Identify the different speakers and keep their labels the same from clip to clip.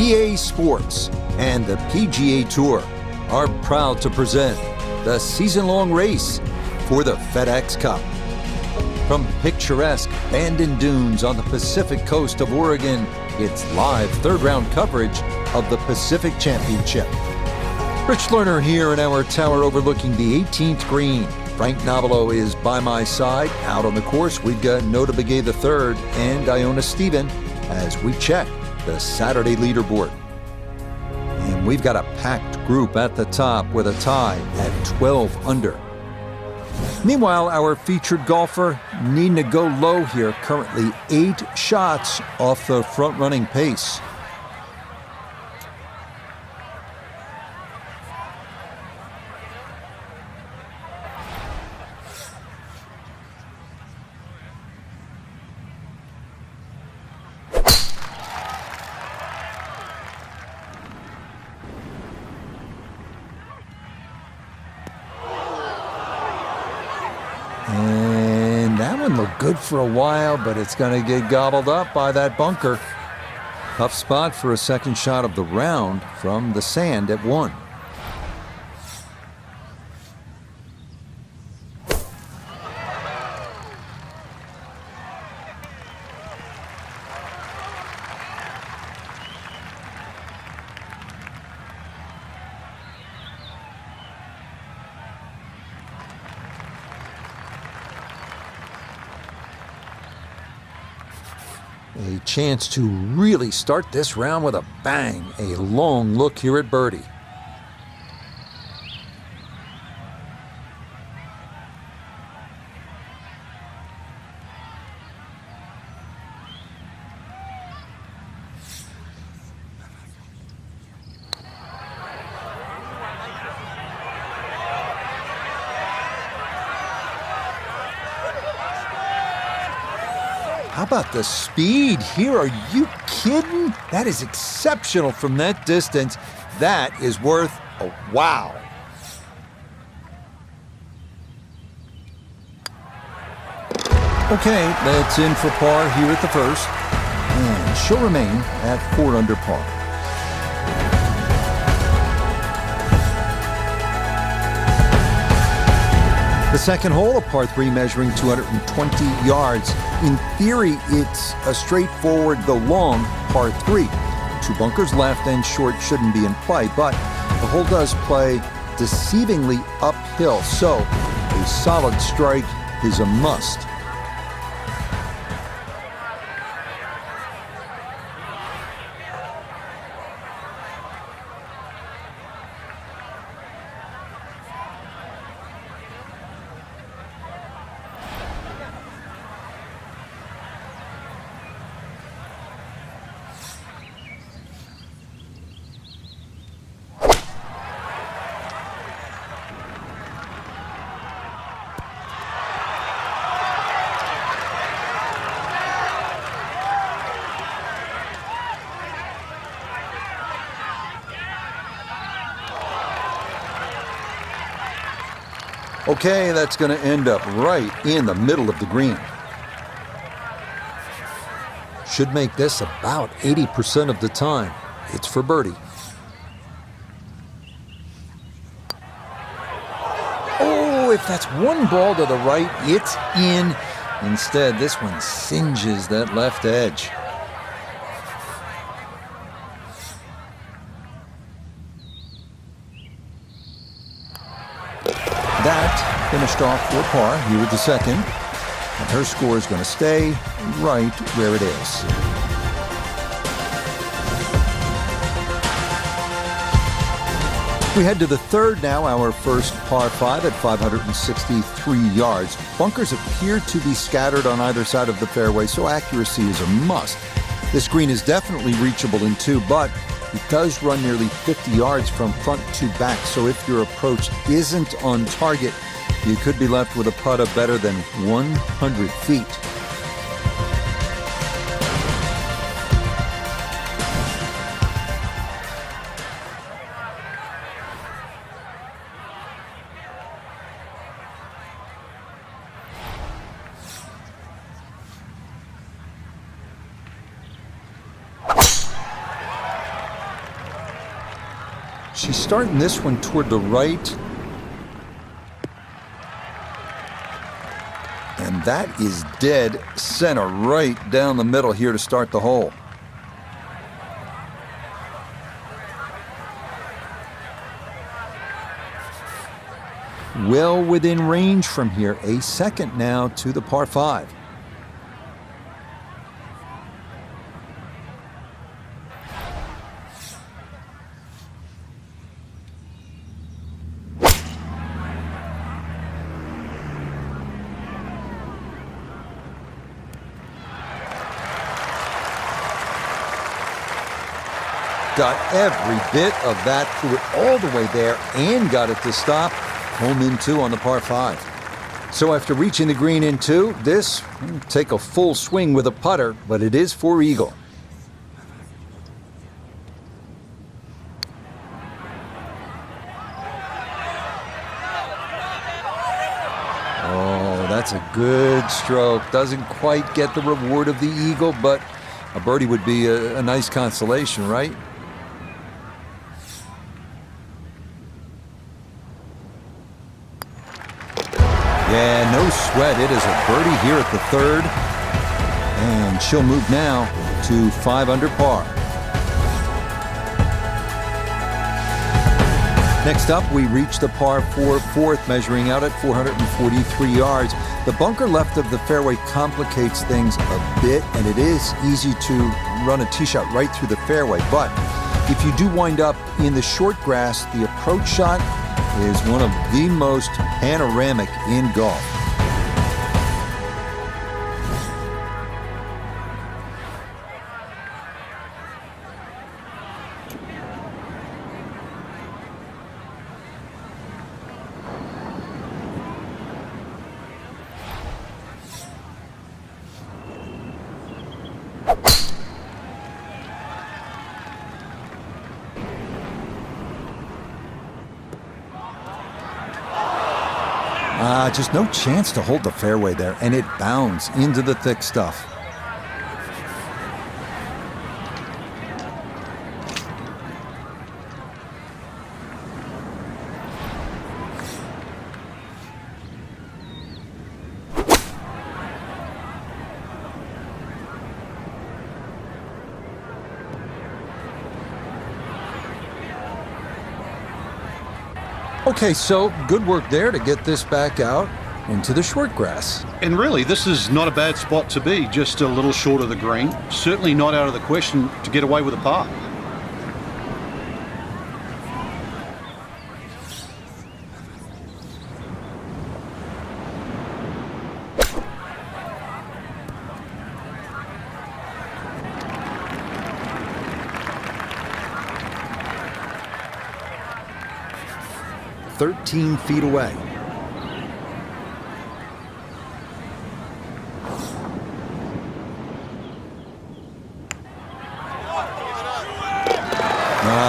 Speaker 1: EASports and the PGA Tour are proud to present the season-long race for the FedEx Cup. From picturesque Bandon dunes on the Pacific coast of Oregon, it's live third-round coverage of the Pacific Championship. Rich Lerner here in our tower overlooking the 18th green. Frank Navalo is by my side. Out on the course, we've got Nota Begay III and Iona Stephen as we check the Saturday leaderboard. And we've got a packed group at the top with a tie at 12 under. Meanwhile, our featured golfer needing to go low here, currently 8 shots off the front-running pace. And that one looked good for a while, but it's going to get gobbled up by that bunker. Tough spot for a second shot of the round from the sand at 1. A chance to really start this round with a bang. A long look here at birdie. How about the speed here? Are you kidding? That is exceptional from that distance. That is worth a wow. Okay, that's in for par here at the first. And she'll remain at 4 under par. The second hole, a par 3 measuring 220 yards. In theory, it's a straightforward, though long, par 3. 2 bunkers left and short shouldn't be in play, but the hole does play deceivingly uphill, so a solid strike is a must. Okay, that's going to end up right in the middle of the green. Should make this about 80% of the time. It's for birdie. Oh, if that's one ball to the right, it's in. Instead, this one singes that left edge. That finished off for par here with the second, and her score is going to stay right where it is. We head to the third now, our first par 5 at 563 yards. Bunkers appear to be scattered on either side of the fairway, so accuracy is a must. This green is definitely reachable in 2, but it does run nearly 50 yards from front to back, so if your approach isn't on target, you could be left with a putt of better than 100 feet. She's starting this one toward the right. And that is dead center right down the middle here to start the hole. Well within range from here. A second now to the par 5. Got every bit of that, threw it all the way there and got it to stop. Home in 2 on the par 5. So after reaching the green in 2, this will take a full swing with a putter, but it is for eagle. Oh, that's a good stroke. Doesn't quite get the reward of the eagle, but a birdie would be a nice consolation, right? Yeah, no sweat. It is a birdie here at the 3rd. And she'll move now to 5 under par. Next up, we reach the par 4 4th, measuring out at 443 yards. The bunker left of the fairway complicates things a bit, and it is easy to run a tee shot right through the fairway. But if you do wind up in the short grass, the approach shot is one of the most panoramic in golf. Just no chance to hold the fairway there, and it bounds into the thick stuff. Okay, so good work there to get this back out into the short grass.
Speaker 2: And really, this is not a bad spot to be, just a little short of the green. Certainly not out of the question to get away with a par.
Speaker 1: "13 feet away."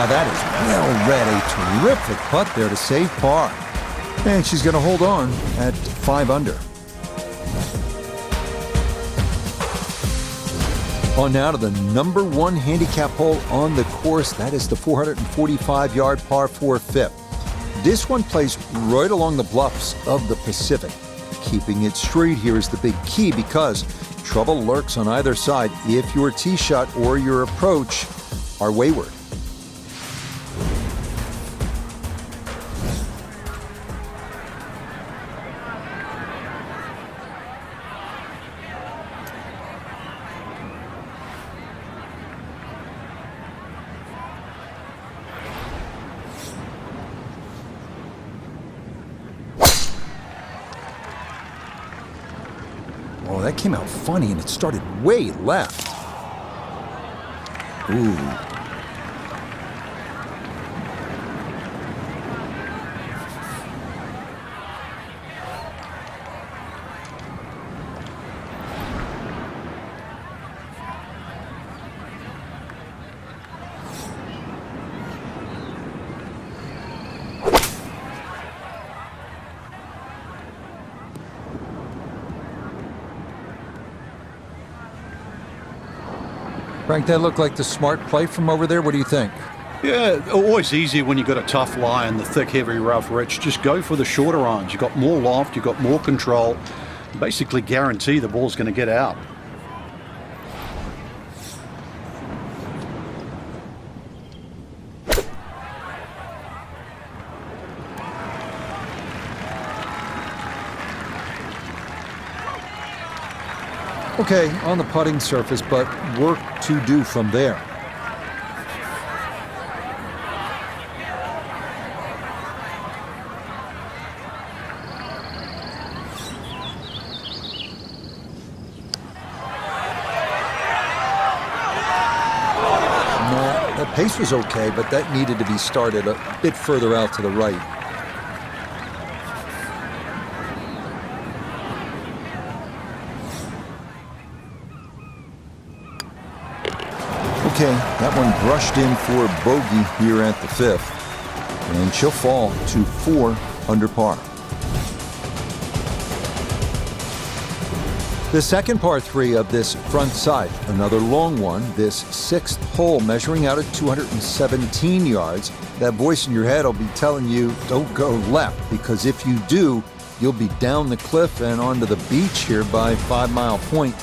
Speaker 1: That is well read. A terrific putt there to save par. And she's going to hold on at 5 under. On now to the number 1 handicap hole on the course. That is the 445-yard par 4 5th. This one plays right along the bluffs of the Pacific. Keeping it straight here is the big key because trouble lurks on either side if your tee shot or your approach are wayward. Oh, that came out funny, and it started way left. Ooh. Frank, that looked like the smart play from over there. What do you think?
Speaker 2: Yeah, always easier when you've got a tough lie and the thick, heavy, rough, rich. Just go for the shorter irons. You've got more loft, you've got more control. Basically guarantee the ball's going to get out.
Speaker 1: Okay, on the putting surface, but work to do from there. No, the pace was okay, but that needed to be started a bit further out to the right. Okay, that one brushed in for a bogey here at the 5th, and she'll fall to 4 under par. The second par 3 of this front side, another long one, this 6th hole measuring out at 217 yards. That voice in your head will be telling you don't go left, because if you do, you'll be down the cliff and onto the beach here by 5 Mile Point.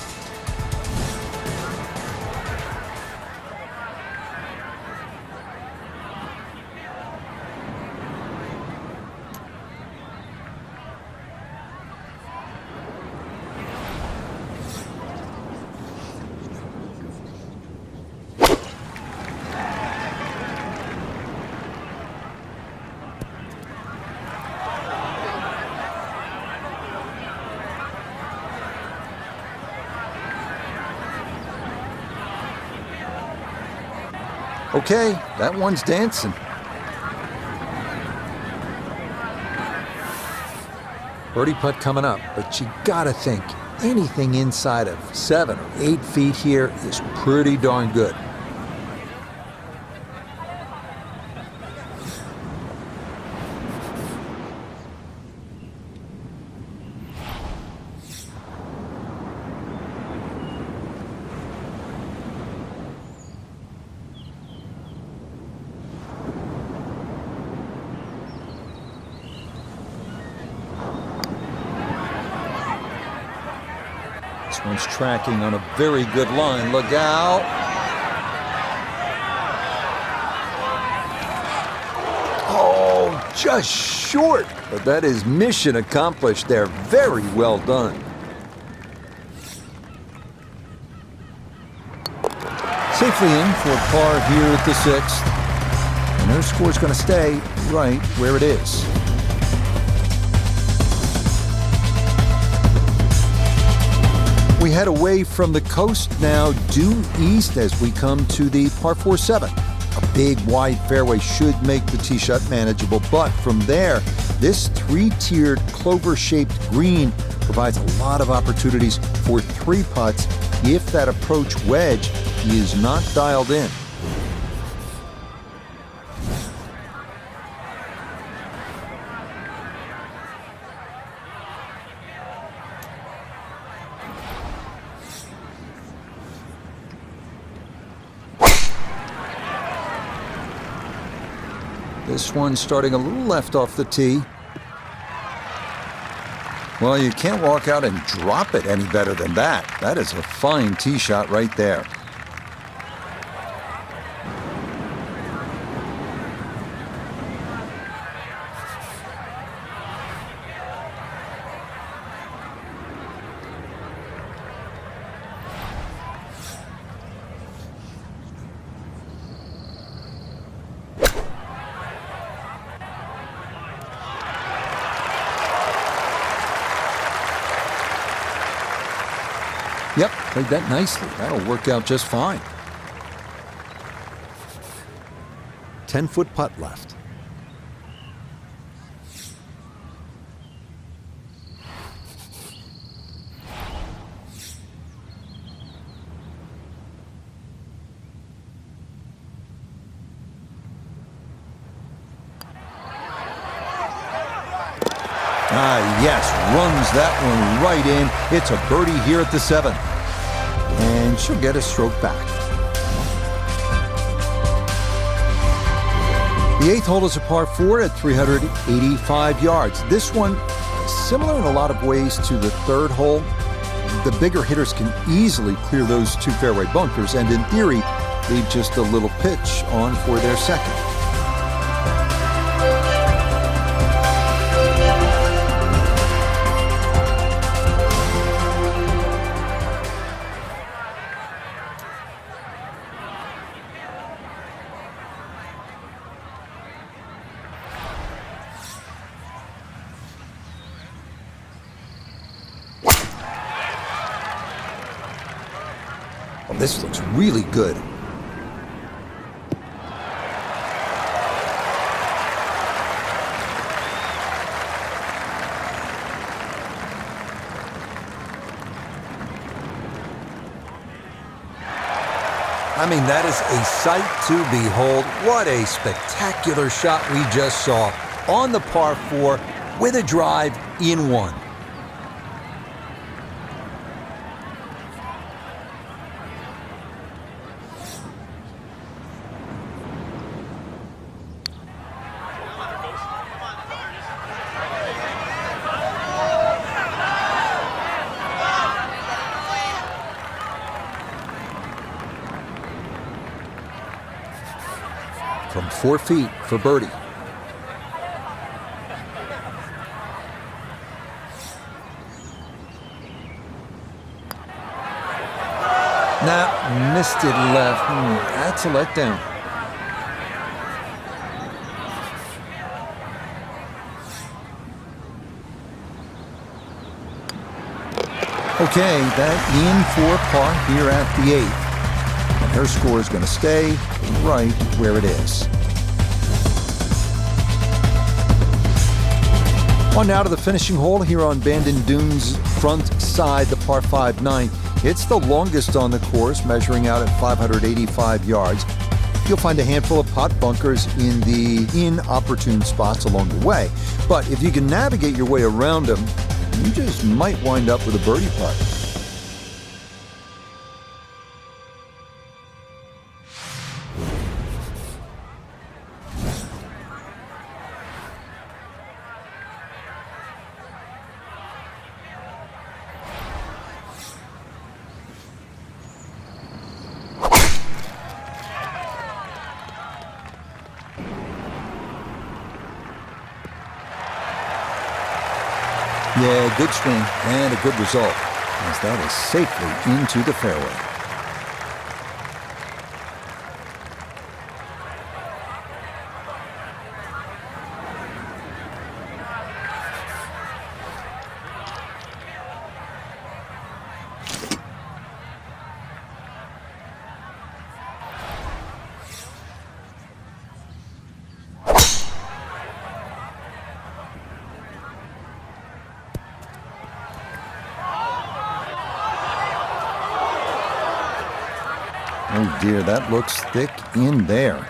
Speaker 1: Okay, that one's dancing. Birdie putt coming up, but you gotta think anything inside of 7 or 8 feet here is pretty darn good. This one's tracking on a very good line. Look out. Oh, just short. But that is mission accomplished there. Very well done. Safely in for par here at the 6th. And her score's going to stay right where it is. We head away from the coast now, due east as we come to the par 4-7. A big wide fairway should make the tee shot manageable, but from there, this 3-tiered clover-shaped green provides a lot of opportunities for 3 putts if that approach wedge is not dialed in. This one starting a little left off the tee. Well, you can't walk out and drop it any better than that. That is a fine tee shot right there. Yep, played that nicely. That'll work out just fine. 10-foot putt left. Yes, runs that one right in. It's a birdie here at the 7th. And she'll get a stroke back. The 8th hole is a par 4 at 385 yards. This one, similar in a lot of ways to the 3rd hole. The bigger hitters can easily clear those 2 fairway bunkers and, in theory, leave just a little pitch on for their 2nd. Oh, this looks really good. I mean, that is a sight to behold. What a spectacular shot we just saw on the par 4 with a drive in 1. From 4 feet for birdie. Nah, missed it left. That's a letdown. Okay, that in for par here at the 8th. And her score is going to stay right where it is. On now to the finishing hole here on Bandon Dunes' front side, the par 5 9th. It's the longest on the course, measuring out at 585 yards. You'll find a handful of pot bunkers in the inopportune spots along the way. But if you can navigate your way around them, you just might wind up with a birdie putt. Yeah, good swing and a good result, as that is safely into the fairway. Oh dear, that looks thick in there.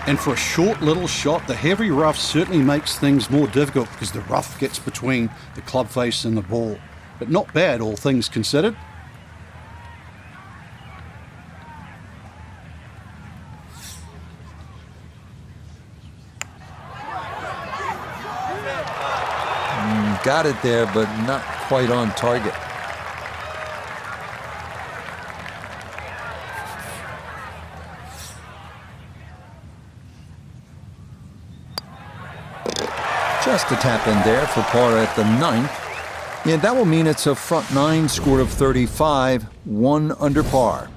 Speaker 2: And for a short little shot, the heavy rough certainly makes things more difficult because the rough gets between the club face and the ball. But not bad, all things considered.
Speaker 1: Got it there, but not quite on target. Just a tap in there for par at the 9th. And that will mean it's a front 9 score of 35, 1 under par.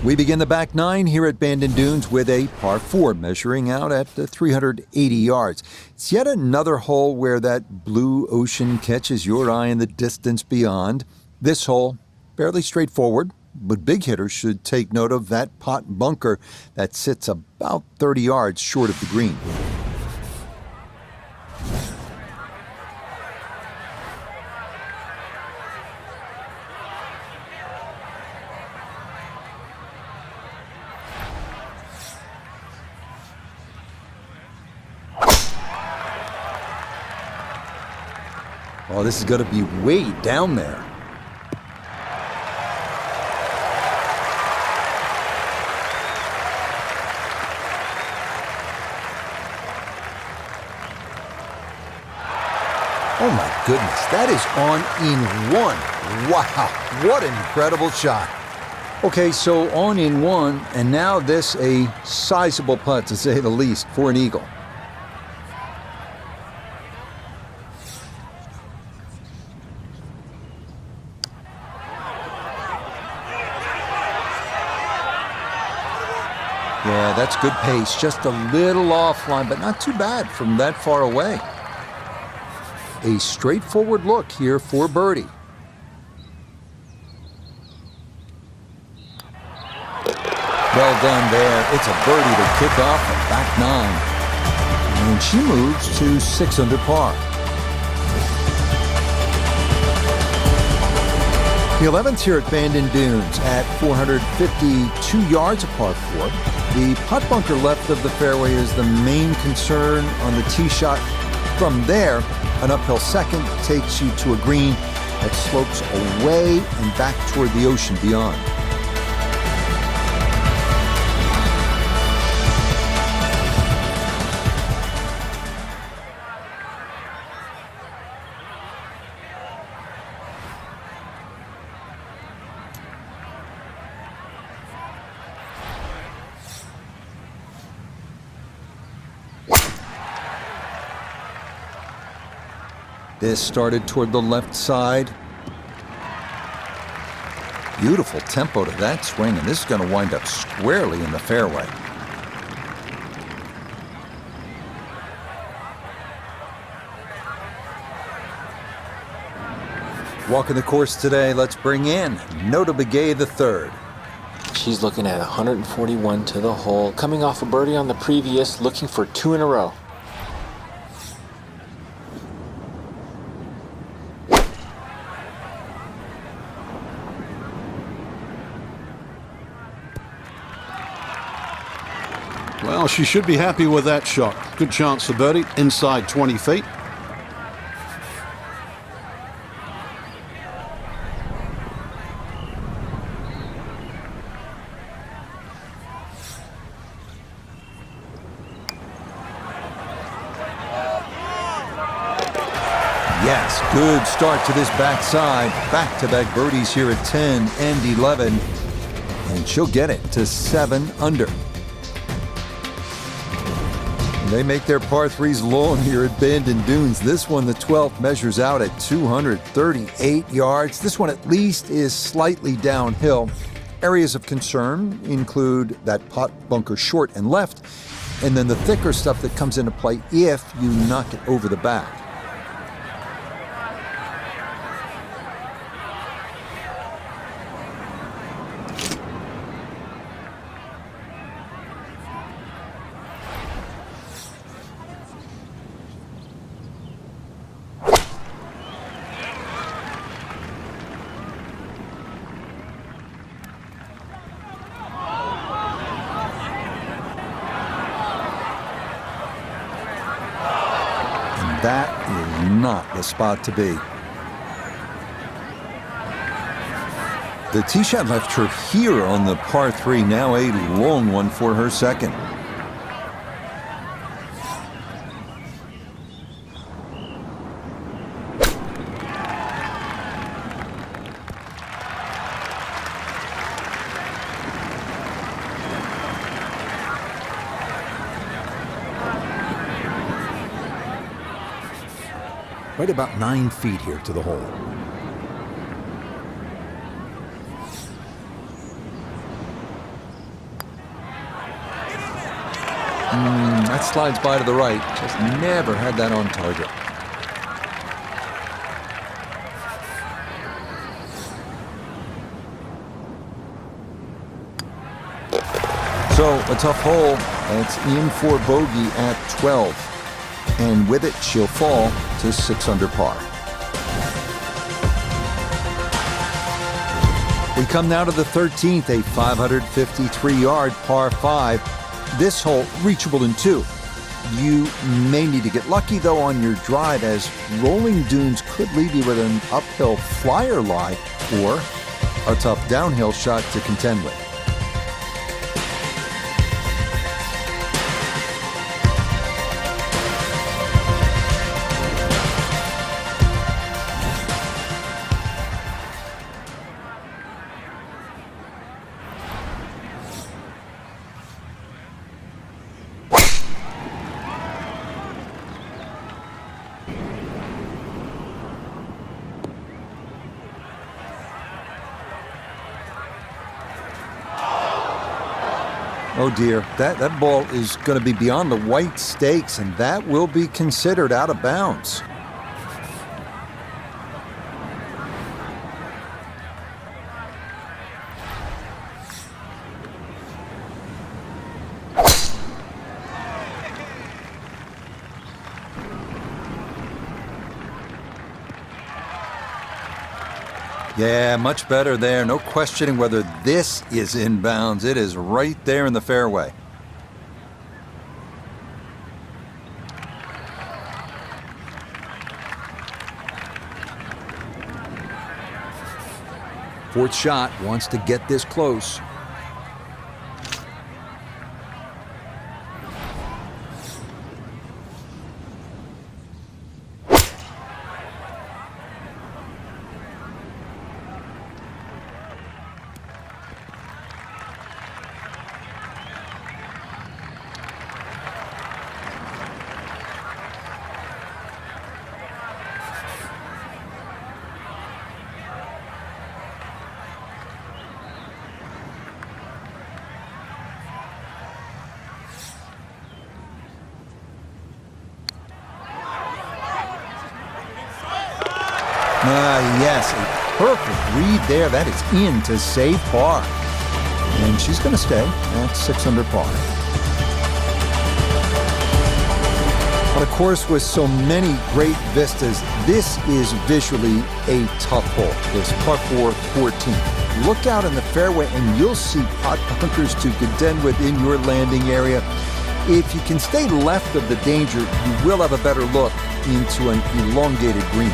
Speaker 1: We begin the back 9 here at Bandon Dunes with a par 4 measuring out at 380 yards. It's yet another hole where that blue ocean catches your eye in the distance beyond. This hole, fairly straightforward. but big hitters should take note of that pot bunker that sits about 30 yards short of the green. Oh, this is going to be way down there. Oh my goodness, that is on in one. Wow, what an incredible shot. Okay, so on in one, and now this a sizable putt to say the least for an eagle. Yeah, that's good pace. Just a little offline, but not too bad from that far away. A straightforward look here for birdie. Well done there. It's a birdie to kick off the back nine. And she moves to 6 under par. The 11th here at Bandon Dunes at 452 yards of par 4. The putt bunker left of the fairway is the main concern on the tee shot. From there, an uphill second takes you to a green that slopes away and back toward the ocean beyond. This started toward the left side. Beautiful tempo to that swing, and this is going to wind up squarely in the fairway. Walking the course today, let's bring in Nota Begay III.
Speaker 3: She's looking at 141 to the hole, coming off a birdie on the previous, looking for 2 in a row.
Speaker 2: Well, she should be happy with that shot. Good chance for birdie, inside 20 feet.
Speaker 1: Yes, good start to this backside. Back-to-back birdies here at 10 and 11. And she'll get it to 7 under. They make their par 3s long here at Bandon Dunes. This one, the 12th, measures out at 238 yards. This one at least is slightly downhill. Areas of concern include that pot bunker short and left, and then the thicker stuff that comes into play if you knock it over the back. That is not the spot to be. The tee shot left her here on the par 3, now a long one for her second. Right about 9 feet here to the hole. That slides by to the right. Just never had that on target. go, a tough hole. That's in for bogey at 12. And with it, she'll fall to 6 under par. We come now to the 13th, a 553-yard par 5. This hole reachable in 2. You may need to get lucky, though, on your drive, as rolling dunes could leave you with an uphill flyer lie or a tough downhill shot to contend with. Oh dear, that ball is going to be beyond the white stakes, and that will be considered out of bounds. Yeah, much better there. No questioning whether this is inbounds. It is right there in the fairway. Fourth shot, wants to get this close. Yes, a perfect read there. That is in to save par. And she's going to stay at 6 under par. But of course, with so many great vistas, this is visually a tough hole. This par 4, 14. Look out in the fairway and you'll see pot bunkers to contend with in your landing area. If you can stay left of the danger, you will have a better look into an elongated green.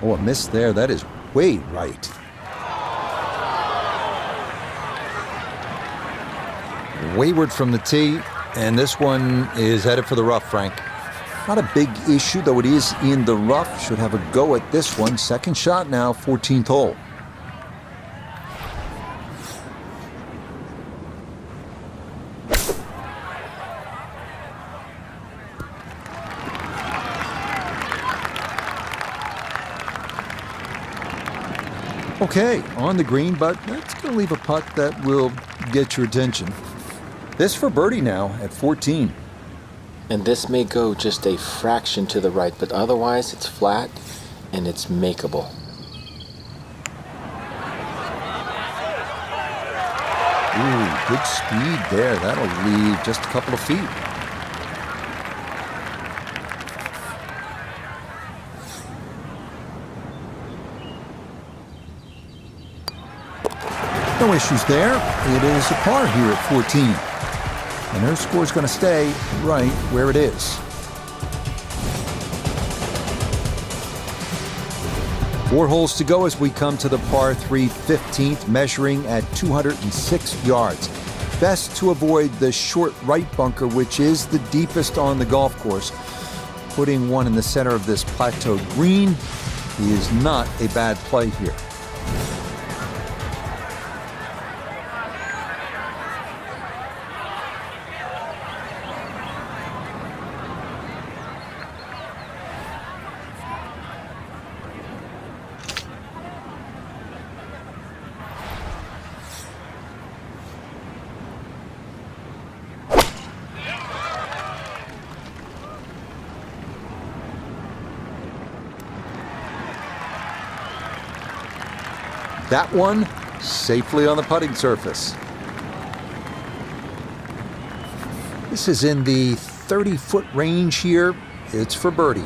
Speaker 1: Oh, a miss there. That is way right. Wayward from the tee, and this one is headed for the rough, Frank. Not a big issue, though it is in the rough. Should have a go at this one. Second shot now, 14th hole. Okay, on the green, but that's going to leave a putt that will get your attention. This for birdie now at 14.
Speaker 3: And this may go just a fraction to the right, but otherwise it's flat and it's makeable.
Speaker 1: Ooh, good speed there. That'll leave just a couple of feet. No issues there. It is a par here at 14. And her score's going to stay right where it is. 4 holes to go as we come to the par 3 15th, measuring at 206 yards. Best to avoid the short right bunker, which is the deepest on the golf course. Putting one in the center of this plateaued green is not a bad play here. That one safely on the putting surface. This is in the 30-foot range here. It's for birdie.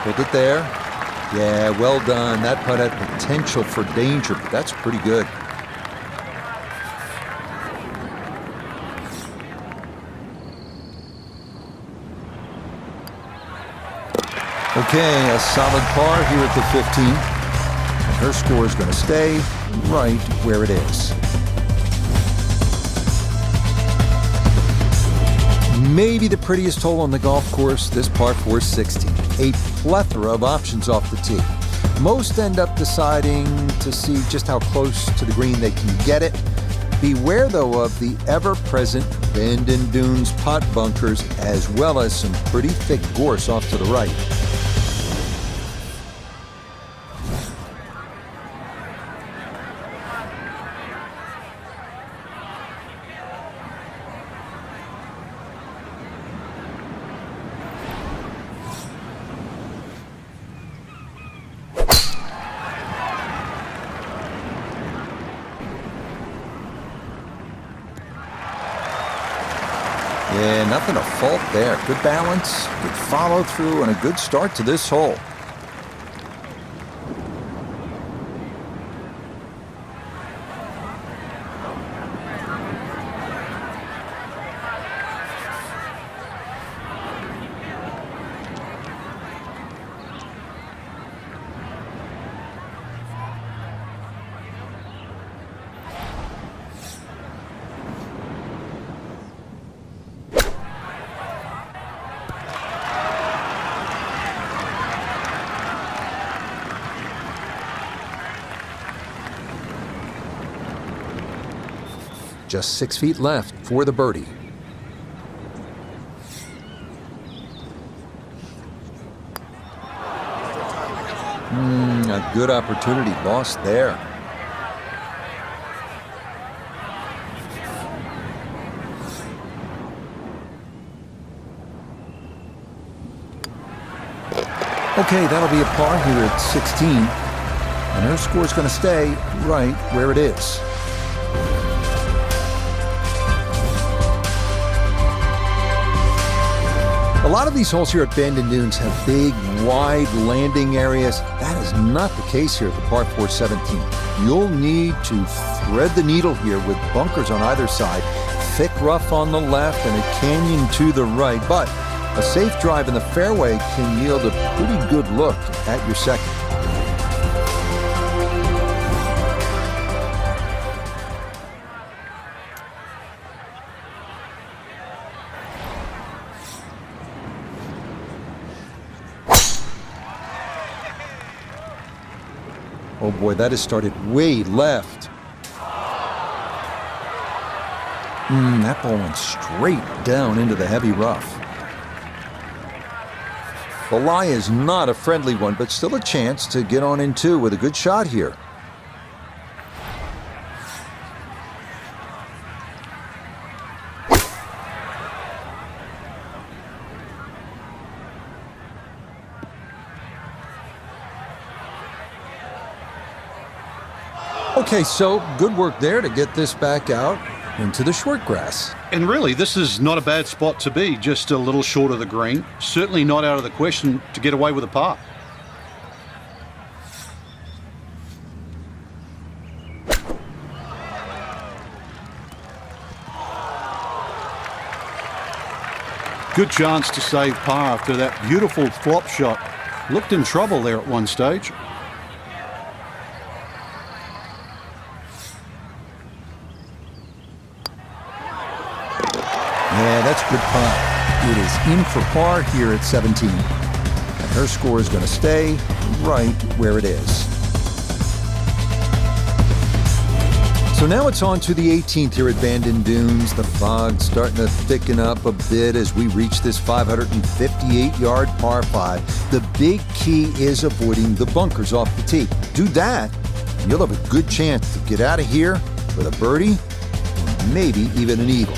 Speaker 1: Hold it there. Yeah, well done. That putt had potential for danger, but that's pretty good. Okay, a solid par here at the 15. And her score is going to stay right where it is. Maybe the prettiest hole on the golf course, this par 4 16. A plethora of options off the tee. Most end up deciding to see just how close to the green they can get it. Beware, though, of the ever-present Bandon Dunes pot bunkers, as well as some pretty thick gorse off to the right. Yeah, nothing to fault there. Good balance, good follow through, and a good start to this hole. Just 6 feet left for the birdie. A good opportunity lost there. Okay, that'll be a par here at 16. And her score's going to stay right where it is. A lot of these holes here at Bandon Dunes have big, wide landing areas. That is not the case here at the par 4 17. You'll need to thread the needle here with bunkers on either side, thick rough on the left, and a canyon to the right. But a safe drive in the fairway can yield a pretty good look at your second. Oh boy, that has started way left. That ball went straight down into the heavy rough. The lie is not a friendly one, but still a chance to get on in two with a good shot here. Okay, so good work there to get this back out into the short grass.
Speaker 2: And really, this is not a bad spot to be, just a little short of the green. Certainly not out of the question to get away with a par. Good chance to save par after that beautiful flop shot. Looked in trouble there at one stage.
Speaker 1: Yeah, that's good putt. It is in for par here at 17. And her score is going to stay right where it is. So now it's on to the 18th here at Bandon Dunes. The fog's starting to thicken up a bit as we reach this 558-yard par 5. The big key is avoiding the bunkers off the tee. Do that, and you'll have a good chance to get out of here with a birdie, or maybe even an eagle.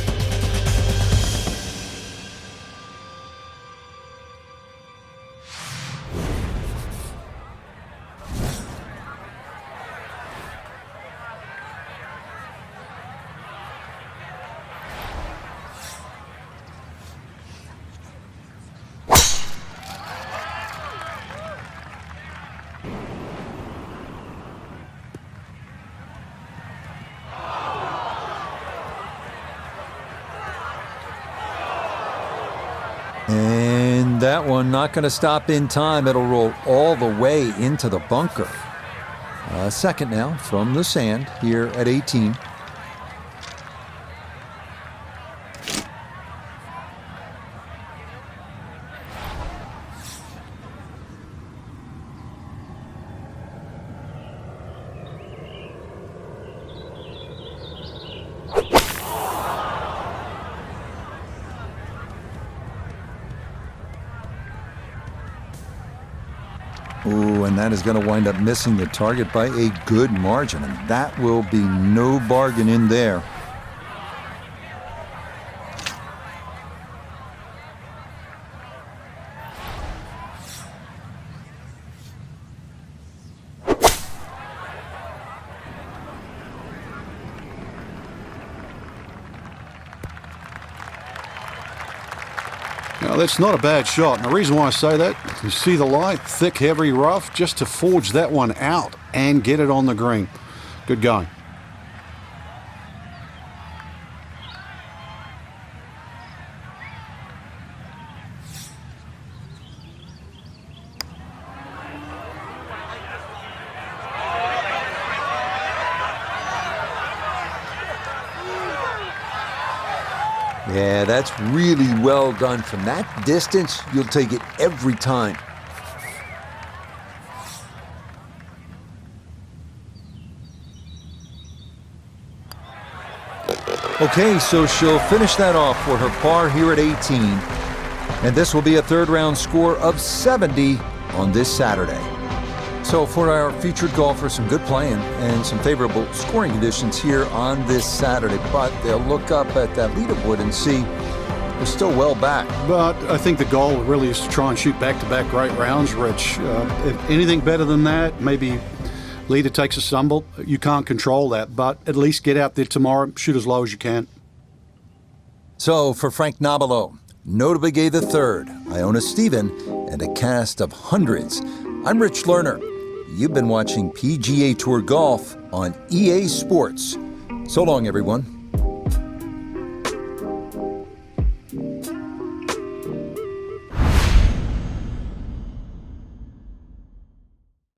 Speaker 1: And that one not going to stop in time. It'll roll all the way into the bunker. Second now from the sand here at 18. Ooh, and that is going to wind up missing the target by a good margin, and that will be no bargain in there.
Speaker 2: Now, that's not a bad shot, and the reason why I say that, you see the light, thick, heavy rough, just to forge that one out and get it on the green. Good going.
Speaker 1: Yeah, that's really well done. From that distance, you'll take it every time. Okay, so she'll finish that off for her par here at 18. And this will be a third round score of 70 on this Saturday. So for our featured golfer, some good playing and some favorable scoring conditions here on this Saturday. But they'll look up at that leaderboard and see they're still well back.
Speaker 2: But I think the goal really is to try and shoot back-to-back great rounds, Rich. If anything better than that, maybe leader takes a stumble. You can't control that, but at least get out there tomorrow, shoot as low as you can.
Speaker 1: So for Frank Nobilo, Notah Begay III, Iona Stephen, and a cast of hundreds, I'm Rich Lerner. You've been watching PGA Tour Golf on EA Sports. So long, everyone.